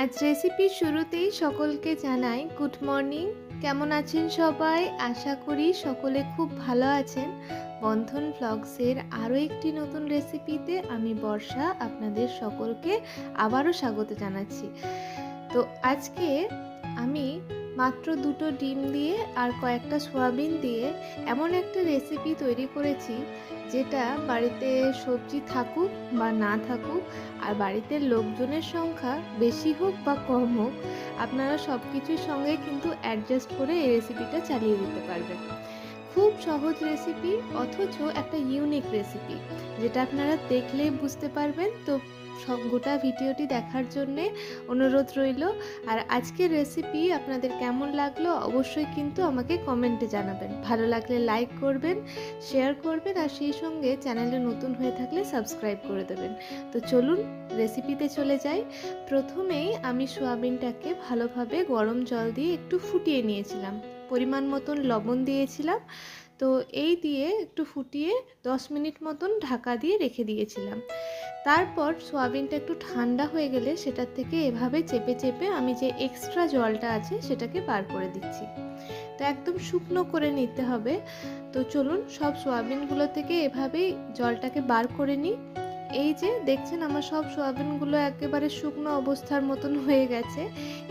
আজ রেসিপির শুরুতেই সকলকে জানাই গুড মর্নিং। কেমন আছেন সবাই? আশা করি সকলে খুব ভালো আছেন। বন্ধন ভ্লগসের আরও একটি নতুন রেসিপিতে আমি বর্ষা আপনাদের সকলকে আবারও স্বাগত জানাচ্ছি। তো আজকে আমি মাত্র 2টো ডিম দিয়ে আর কয়েকটা সয়াবিন দিয়ে এমন একটা রেসিপি তৈরি করেছি যেটা বাড়িতে সবজি থাকুক বা না থাকুক আর বাড়িতে লোকজনের সংখ্যা বেশি হোক বা কম হোক, আপনারা সব কিছুর সঙ্গে কিন্তু অ্যাডজাস্ট করে এই রেসিপিটা চালিয়ে দিতে পারবেন। খুব সহজ রেসিপি, অথচ একটা ইউনিক রেসিপি, যেটা আপনারা দেখলেই বুঝতে পারবেন। তো সব গোটা ভিডিওটি দেখার জন্যে অনুরোধ রইল। আর আজকের রেসিপি আপনাদের কেমন লাগলো অবশ্যই কিন্তু আমাকে কমেন্টে জানাবেন। ভালো লাগলে লাইক করবেন, শেয়ার করবেন, আর সেই সঙ্গে চ্যানেলে নতুন হয়ে থাকলে সাবস্ক্রাইব করে দেবেন। তো চলুন রেসিপিতে চলে যাই। প্রথমেই আমি সোয়াবিনটাকে ভালোভাবে গরম জল দিয়ে একটু ফুটিয়ে নিয়েছিলাম, পরিমাণ মতন লবণ দিয়েছিলাম। তো এই দিয়ে একটু ফুটিয়ে 10 মিনিট মতন ঢাকা দিয়ে রেখে দিয়েছিলাম। তারপর সোয়াবিনটা একটু ঠান্ডা হয়ে গেলে সেটার থেকে এভাবে চেপে চেপে আমি যে এক্সট্রা জলটা আছে সেটাকে বার করে দিচ্ছি। তো একদম শুকনো করে নিতে হবে। তো চলুন সব সোয়াবিনগুলো থেকে এভাবেই জলটাকে বার করে নিই। এই যে দেখছেন আমার সব সোয়াবিনগুলো একেবারে শুকনো অবস্থার মতন হয়ে গেছে।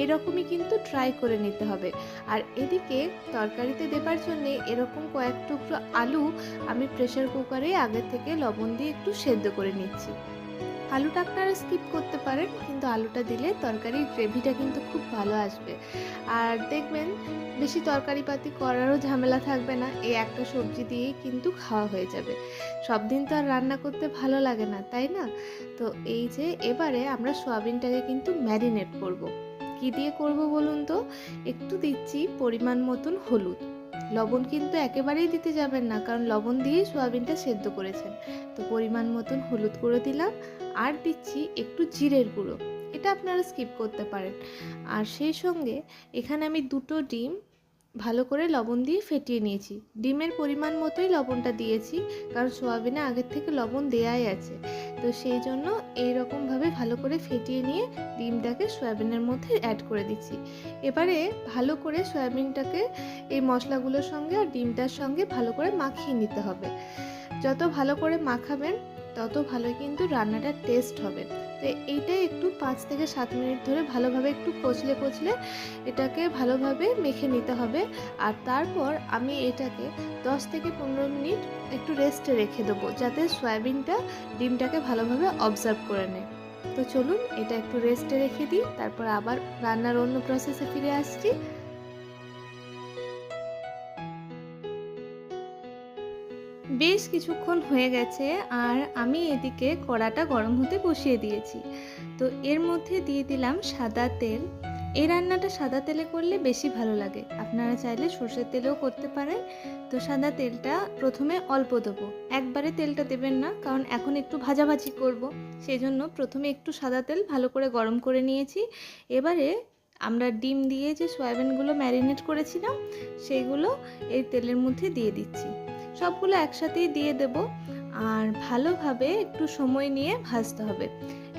এরকমই কিন্তু ট্রাই করে নিতে হবে। আর এদিকে তরকারিতে দেবার জন্য এরকম কয়েক টুকরো আলু আমি প্রেসার কুকারে আগে থেকে লবণ দিয়ে একটু সেদ্ধ করে নিচ্ছি। আলুটা আপনারা স্কিপ করতে পারেন, কিন্তু আলুটা দিলে তরকারির গ্রেভিটা কিন্তু খুব ভালো আসবে। আর দেখবেন বেশি তরকারি পাতি করারও ঝামেলা থাকবে না, এই একটা সবজি দিয়েই কিন্তু খাওয়া হয়ে যাবে। সব দিন তো আর রান্না করতে ভালো লাগে না, তাই না? তো এই যে এবারে আমরা সয়াবিনটাকে কিন্তু ম্যারিনেট করব। কি দিয়ে করব বলুন তো? একটু দিচ্ছি পরিমাণ মতন হলুদ। লবণ কিন্তু একেবারেই দিতে যাবেন না, কারণ লবণ দিয়েই সয়াবিনটা সেদ্ধ করেছেন। তো পরিমাণ মতন হলুদ করে দিলাম, আর দিচ্ছি একটু জিরের গুঁড়ো। এটা আপনারা স্কিপ করতে পারেন। আর সেই সঙ্গে এখানে আমি 2টো ডিম ভালো করে লবণ দিয়ে ফেটিয়ে নিয়েছি। ডিমের পরিমাণ মতোই লবণটা দিয়েছি, কারণ সোয়াবিনে আগের থেকে লবণ দেয়াই আছে। তো সেই জন্য এইরকমভাবে ভালো করে ফেটিয়ে নিয়ে ডিমটাকে সয়াবিনের মধ্যে অ্যাড করে দিচ্ছি। এবারে ভালো করে সয়াবিনটাকে এই মশলাগুলোর সঙ্গে আর ডিমটার সঙ্গে ভালো করে মাখিয়ে নিতে হবে। যত ভালো করে মাখাবেন তত ভালো কিন্তু রান্নাটার টেস্ট হবে। তো এইটাই একটু 5 থেকে 7 মিনিট ধরে ভালোভাবে একটু কচলে কচলে এটাকে ভালোভাবে মেখে নিতে হবে। আর তারপর আমি এটাকে 10 থেকে 15 মিনিট একটু রেস্টে রেখে দেবো, যাতে সয়াবিনটা ডিমটাকে ভালোভাবে অবজার্ভ করে নেয়। তো চলুন এটা একটু রেস্টে রেখে দিই, তারপর আবার রান্নার অন্য প্রসেসে ফিরে আসছি। বেশ কিছুক্ষণ হয়ে গেছে, আর আমি এদিকে কড়াটা গরম হতে বসিয়ে দিয়েছি। তো এর মধ্যে দিয়ে দিলাম সাদা তেল। এই রান্নাটা সাদা তেলে করলে বেশি ভালো লাগে, আপনারা চাইলে সর্ষের তেলেও করতে পারেন। তো সাদা তেলটা প্রথমে অল্প দেবো, একবারে তেলটা দেবেন না, কারণ এখন একটু ভাজাভাজি করব, সেই জন্য প্রথমে একটু সাদা তেল ভালো করে গরম করে নিয়েছি। এবারে আমরা ডিম দিয়ে যে সয়াবিনগুলো ম্যারিনেট করেছিলাম সেইগুলো এই তেলের মধ্যে দিয়ে দিচ্ছি। সবগুলো একসাথেই দিয়ে দেব, আর ভালোভাবে একটু সময় নিয়ে ভাজতে হবে।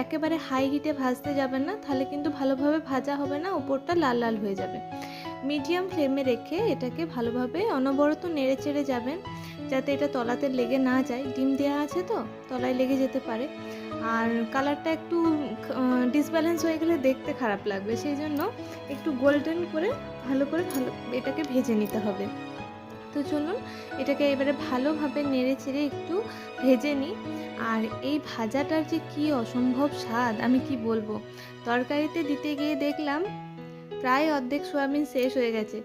একেবারে হাই হিটে ভাজতে যাবেন না, তাহলে কিন্তু ভালোভাবে ভাজা হবে না, উপরটা লাল লাল হয়ে যাবে। মিডিয়াম ফ্লেমে রেখে এটাকে ভালোভাবে অনবরত নেড়ে চেড়ে যাবেন, যাতে এটা তলাতে লেগে না যায়। ডিম দেওয়া আছে তো তলায় লেগে যেতে পারে, আর কালারটা একটু ডিসব্যালেন্স হয়ে গেলে দেখতে খারাপ লাগবে, সেই জন্য একটু গোল্ডেন করে ভালো এটাকে ভেজে নিতে হবে। তো চলুন এটাকে এবারে ভালোভাবে নেড়ে চেড়ে একটু ভেজে নিই। আর এই ভাজাটার যে কি অসম্ভব স্বাদ আমি কি বলবো। তরকারিতে দিতে গিয়ে দেখলাম প্রায় অর্ধেক সোয়াবিন শেষ হয়ে গেছে।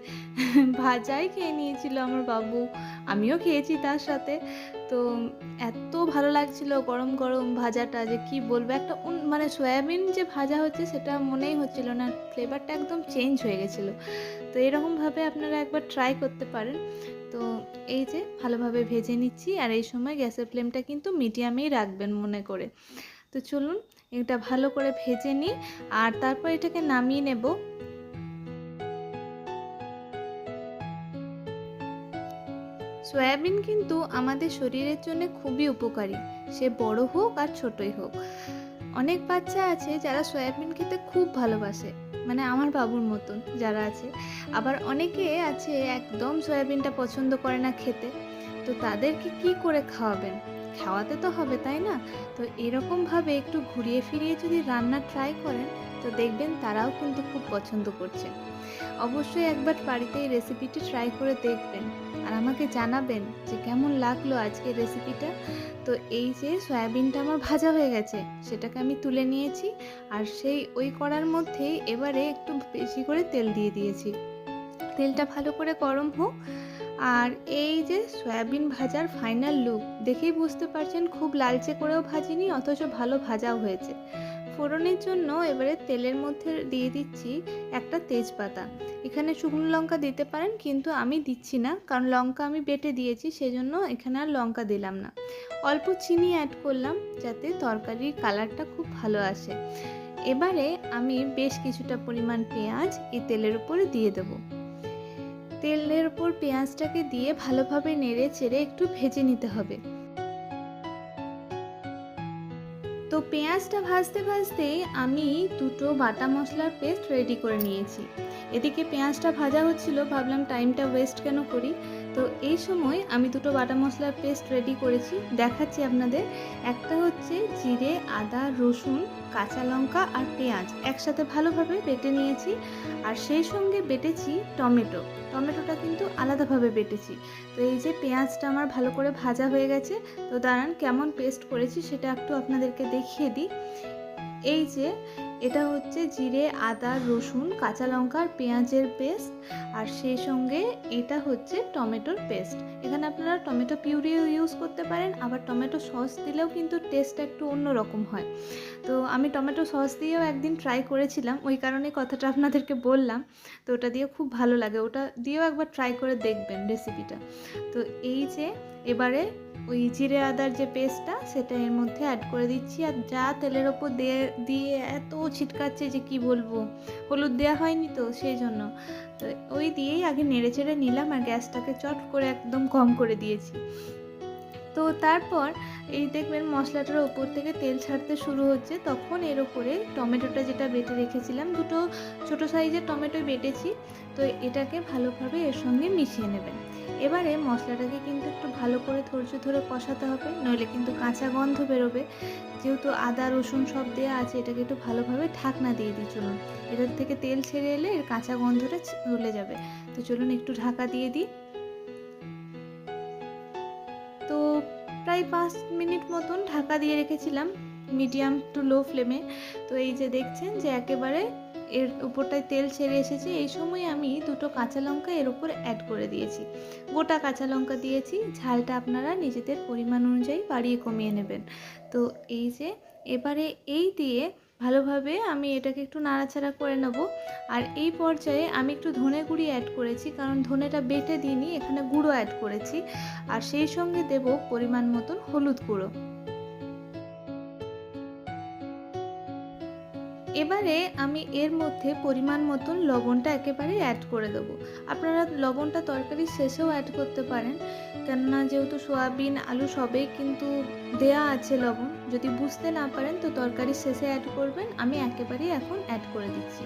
ভাজাই খেয়ে নিয়েছিল আমার বাবু, আমিও খেয়েছি তার সাথে। তো এত ভালো লাগছিল গরম গরম ভাজাটা, যে কি বলবো, একটা মানে সয়াবিন যে ভাজা হচ্ছে সেটা মনেই হচ্ছিল না, ফ্লেভারটা একদম চেঞ্জ হয়ে গেছিলো। তো এরকমভাবে আপনারা একবার ট্রাই করতে পারেন। তো এই যে ভালোভাবে ভেজে নিচ্ছি, আর এই সময় গ্যাসের ফ্লেমটা কিন্তু মিডিয়ামেই রাখবেন মনে করে। তো চলুন এটা ভালো করে ভেজে নিই, আর তারপর এটাকে নামিয়ে নেব। সয়াবিন কিন্তু আমাদের শরীরের জন্য খুবই উপকারী, সে বড় হোক আর ছোটই হোক। অনেক বাচ্চা আছে যারা সয়াবিন খেতে খুব ভালোবাসে, মানে আমার বাবুর মতন যারা আছে। আবার অনেকে আছে একদম সয়াবিনটা পছন্দ করে না খেতে। তো তাদেরকে কি করে খাওয়াবেন? খাওয়াতে তো হবে, তাই না? তো এরকমভাবে একটু ঘুরিয়ে ফিরিয়ে যদি রান্না ট্রাই করেন, তো দেখবেন তারাও কিন্তু খুব পছন্দ করছে। অবশ্যই একবার বাড়িতে এই রেসিপিটি ট্রাই করে দেখবেন আর আমাকে জানাবেন যে কেমন লাগলো আজকের রেসিপিটা। তো এই যে সয়াবিনটা আমার ভাজা হয়ে গেছে, সেটাকে আমি তুলে নিয়েছি আর সেই ওই কড়ার মধ্যেই এবারে একটু বেশি করে তেল দিয়ে দিয়েছি। তেলটা ভালো করে গরম হোক। আর এই যে সয়াবিন ভাজার ফাইনাল লুক দেখেই বুঝতে পারছেন, খুব লালচে করেও ভাজিনি, অথচ ভালো ভাজাও হয়েছে। ফোড়নের জন্য এবারে তেলের মধ্যে দিয়ে দিচ্ছি একটা তেজপাতা। এখানে শুকনো লঙ্কা দিতে পারেন, কিন্তু আমি দিচ্ছি না, কারণ লঙ্কা আমি বেটে দিয়েছি, সেজন্য এখানে আর লঙ্কা দিলাম না। অল্প চিনি অ্যাড করলাম যাতে তরকারির কালারটা খুব ভালো আসে। এবারে আমি বেশ কিছুটা পরিমাণ পেঁয়াজ এই তেলের উপরে দিয়ে দেবো। তেলের উপর পেঁয়াজটাকে দিয়ে ভালোভাবে নেড়ে চেড়ে একটু ভেজে নিতে হবে। তো পেঁয়াজটা ভাজতে ভাজতেই আমি দুটো বাটা মশলার পেস্ট রেডি করে নিয়েছি। এদিকে পেঁয়াজটা ভাজা হচ্ছিল, ভাবলাম টাইমটা ওয়েস্ট কেন করি। তো এই সময় আমি দুটো বাটা মশলার পেস্ট রেডি করেছি, দেখাচ্ছি আপনাদের। একটা হচ্ছে জিরে, আদা, রসুন, কাঁচা লঙ্কা আর পেঁয়াজ একসাথে ভালোভাবে বেটে নিয়েছি। আর সেই সঙ্গে বেটেছি টমেটোটা কিন্তু আলাদাভাবে বেটেছি। তো এই যে পেঁয়াজটা আমার ভালো করে ভাজা হয়ে গেছে। তো দাঁড়ান, কেমন পেস্ট করেছি সেটা একটু আপনাদেরকে দেখিয়ে দিই। এই যে এটা হচ্ছে জিরে, আদা, রসুন, কাঁচা লঙ্কা আর পেঁয়াজের পেস্ট, আর সেই সঙ্গে এটা হচ্ছে টমেটোর পেস্ট। এখানে আপনারা টমেটো পিউরিও ইউজ করতে পারেন, আবার টমেটো সস দিলেও কিন্তু টেস্টটা একটু অন্যরকম হয়। তো আমি টমেটো সস দিয়েও একদিন ট্রাই করেছিলাম, ওই কারণে কথাটা আপনাদেরকে বললাম। তো ওটা দিয়ে খুব ভালো লাগে, ওটা দিয়েও একবার ট্রাই করে দেখবেন রেসিপিটা। তো এই যে এবারে ওই জিরে আদার যে পেস্টটা সেটা এর মধ্যে অ্যাড করে দিচ্ছি। আর যা তেলের ওপর দিয়ে এত ছিটকাচ্ছে যে কি বলবো, হলুদ দেওয়া হয়নি তো সেই জন্য। তো ওই দিয়েই আগে নেড়ে চেড়ে নিলাম আর গ্যাসটাকে চট করে একদম কম করে দিয়েছি। তো তারপর এই দেখবেন মশলাটার ওপর থেকে তেল ছাড়তে শুরু হচ্ছে, তখন এর ওপরে টমেটোটা যেটা বেটে রেখেছিলাম, দুটো ছোটো সাইজের টমেটোই বেটেছি, তো এটাকে ভালোভাবে এর সঙ্গে মিশিয়ে নেবেন। এবারে মশলাটাকে কিন্তু একটু ভালো করে ধৈর্য ধরে কষাতে হবে, নইলে কিন্তু কাঁচা গন্ধ বেরোবে। যেহেতু আদা রসুন সব দেওয়া আছে, এটাকে একটু ভালোভাবে ঢাকনা দিয়ে দিই। চলুন, এটার থেকে তেল ছেড়ে এলে এর কাঁচা গন্ধটা চলে যাবে। তো চলুন একটু ঢাকা দিয়ে দিই। তো প্রায় 5 মিনিট মতন ঢাকা দিয়ে রেখেছিলাম মিডিয়াম টু লো ফ্লেমে। তো এই যে দেখছেন যে একেবারে এর উপরটায় তেল ছেড়ে এসেছে। এই সময় আমি দুটো কাঁচা লঙ্কা এর উপরে অ্যাড করে দিয়েছি, গোটা কাঁচা লঙ্কা দিয়েছি। ঝালটা আপনারা নিজেদের পরিমাণ অনুযায়ী বাড়িয়ে কমিয়ে নেবেন। তো এই যে এবারে এই দিয়ে ভালোভাবে আমি এটাকে একটু নাড়াচাড়া করে নেব। আর এই পর্যায়ে আমি একটু ধনে গুঁড়ি অ্যাড করেছি, কারণ ধনেটা বেটে দিইনি, এখানে গুঁড়ো অ্যাড করেছি। আর সেই সঙ্গে দেব পরিমাণ মতন হলুদ গুঁড়ো। এবারে আমি এর মধ্যে পরিমাণ মতন লবণটা একেবারে অ্যাড করে দেবো। আপনারা লবণটা তরকারির শেষেও অ্যাড করতে পারেন, কেননা যেহেতু সয়াবিন আলু সবেই কিন্তু দেয়া আছে লবণ। যদি বুঝতে না পারেন তো তরকারির শেষে অ্যাড করবেন, আমি একেবারেই এখন অ্যাড করে দিচ্ছি।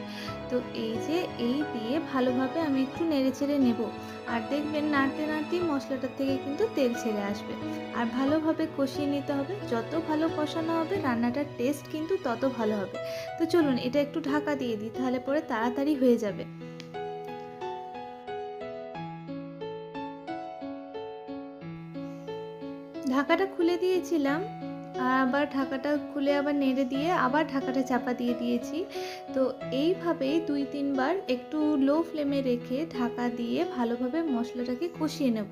তো এই যে এই দিয়ে ভালোভাবে আমি একটু নেড়ে চেড়ে নেব। আর দেখবেন নাড়তে নাড়তেই মশলাটার থেকে কিন্তু তেল ছেড়ে আসবে। আর ভালোভাবে কষিয়ে নিতে হবে, যত ভালো কষানো হবে রান্নাটার টেস্ট কিন্তু তত ভালো হবে। তো চলুন এটা একটু ঢাকা দিয়ে দিই, তাহলে পরে তাড়াতাড়ি হয়ে যাবে। ঢাকাটা খুলে দিয়েছিলাম, আর আবার ঢাকাটা খুলে আবার নেড়ে দিয়ে আবার ঢাকাটা চাপা দিয়ে দিয়েছি। তো এইভাবেই 2-3 বার একটু লো ফ্লেমে রেখে ঢাকা দিয়ে ভালোভাবে মশলাটাকে কষিয়ে নেব,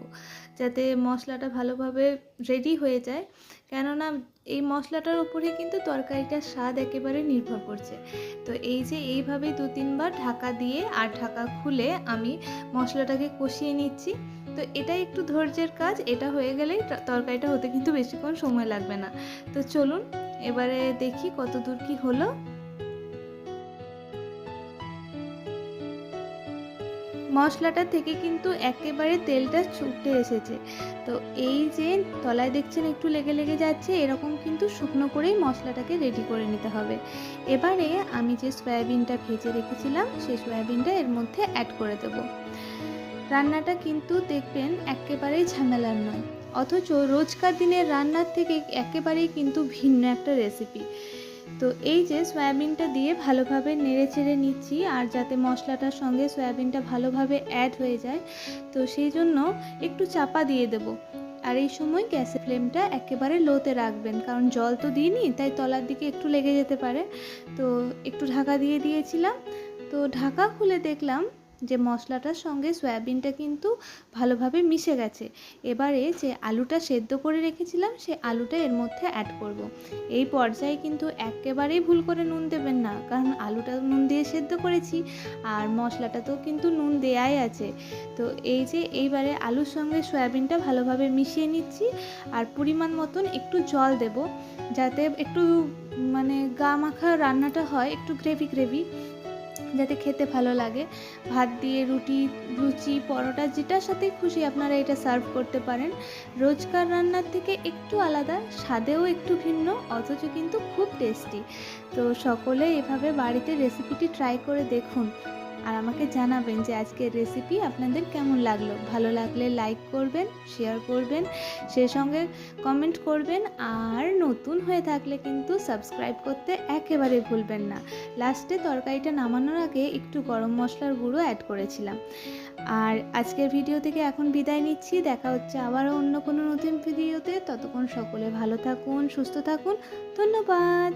যাতে মশলাটা ভালোভাবে রেডি হয়ে যায়। কেননা এই মশলাটার উপরে কিন্তু তরকারিটার স্বাদ একেবারে নির্ভর করছে। তো এই যে এইভাবেই 2-3 বার ঢাকা দিয়ে আর ঢাকা খুলে আমি মশলাটাকে কষিয়ে নিচ্ছি। তো এটাই একটু ধৈর্যের কাজ, এটা হয়ে গেলেই তরকারিটা হতে কিন্তু বেশিক্ষণ সময় লাগবে না। তো চলুন এবারে দেখি কত দূর কি হলো। মশলাটা থেকে কিন্তু একেবারে তেলটা ছুটে এসেছে। তো এই যে তলায় দেখছেন একটু লেগে লেগে যাচ্ছে, এরকম কিন্তু শুকনো করেই মশলাটাকে রেডি করে নিতে হবে। এবারে আমি যে সয়াবিনটা ভেজে রেখেছিলাম সেই সয়াবিনটা এর মধ্যে অ্যাড করে দেব। রান্নাটা কিন্তু দেখবেন একেবারেই ঝামেলার নয়, অথচ রোজকার দিনের রান্নার থেকে একেবারেই কিন্তু ভিন্ন একটা রেসিপি। তো এই যে সয়াবিনটা দিয়ে ভালোভাবে নেড়ে চেড়ে নিচ্ছি, আর যাতে মশলাটার সঙ্গে সয়াবিনটা ভালোভাবে অ্যাড হয়ে যায়, তো সেই জন্য একটু চাপা দিয়ে দেব। আর এই সময় গ্যাসের ফ্লেমটা একেবারে লোতে রাখবেন, কারণ জল তো দিইনি, তাই তলার দিকে একটু লেগে যেতে পারে। তো একটু ঢাকা দিয়ে দিয়েছিলাম। তো ঢাকা খুলে দেখলাম যে মশলাটার সঙ্গে সয়াবিনটা কিন্তু ভালোভাবে মিশে গেছে। এবারে যে আলুটা সেদ্ধ করে রেখেছিলাম সেই আলুটা এর মধ্যে অ্যাড করব। এই পর্যায়ে কিন্তু একেবারেই ভুল করে নুন দেবেন না, কারণ আলুটা নুন দিয়ে সেদ্ধ করেছি আর মশলাটাতেও কিন্তু নুন দেয়াই আছে। তো এই যে এইবারে আলুর সঙ্গে সয়াবিনটা ভালোভাবে মিশিয়ে নিচ্ছি, আর পরিমাণ মতন একটু জল দেব, যাতে একটু মানে গা মাখা রান্নাটা হয়, একটু গ্রেভি গ্রেভি, যাতে খেতে ভালো লাগে। ভাত দিয়ে, রুটি, লুচি, পরোটা যেটার সাথে খুশি আপনারা এটা সার্ভ করতে পারেন। রোজকার রান্নার থেকে একটু আলাদা, স্বাদেও একটু ভিন্ন, অথচ কিন্তু খুব টেস্টি। তো সকলে এভাবে বাড়িতে রেসিপিটি ট্রাই করে দেখুন, আর আমাকে জানাবেন যে আজকের রেসিপি আপনাদের কেমন লাগলো। ভালো লাগলে লাইক করবেন, শেয়ার করবেন, সেই সঙ্গে কমেন্ট করবেন, আর নতুন হয়ে থাকলে কিন্তু সাবস্ক্রাইব করতে একেবারে ভুলবেন না। লাস্টে তরকারিটা নামানোর আগে একটু গরম মশলার গুঁড়ো অ্যাড করেছিলাম। আর আজকের ভিডিও থেকে এখন বিদায় নিচ্ছি। দেখা হচ্ছে আবারও অন্য কোনো নতুন ভিডিওতে। ততক্ষণ সকলে ভালো থাকুন, সুস্থ থাকুন। ধন্যবাদ।